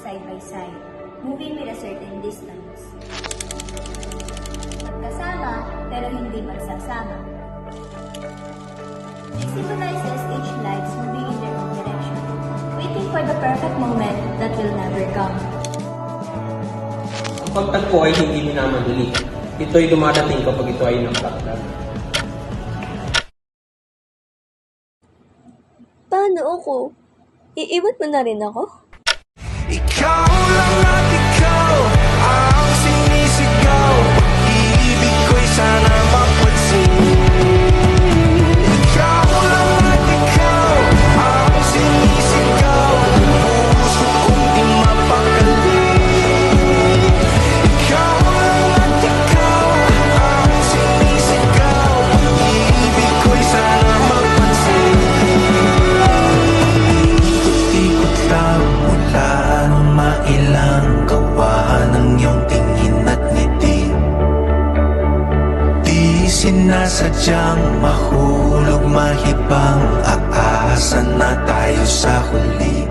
side by side, moving with a certain distance. Magkasama pero hindi magsasama. It symbolizes each lives moving in their own direction, waiting for the perfect moment that will never come. Ang pagtagpo ay hindi minamadali. Ito ay dumadating kapag ito ay napakagad. Paano ako? Iiwan mo na rin ako? Ikaw lang at ikaw ang sinisigaw. Pag-ibig ko'y sana mapansin. Ikaw lang at ikaw ang sinisigaw. Puso kong di mapakali. Ikaw lang at ikaw ang sinisigaw. Pag-ibig ko'y sana mapansin. Ikot-ikot lang mula nung mailang gawa ng iyong tingin at ngiti. Di sinasadyang mahulog, mahibang, aasa na tayo sa huli.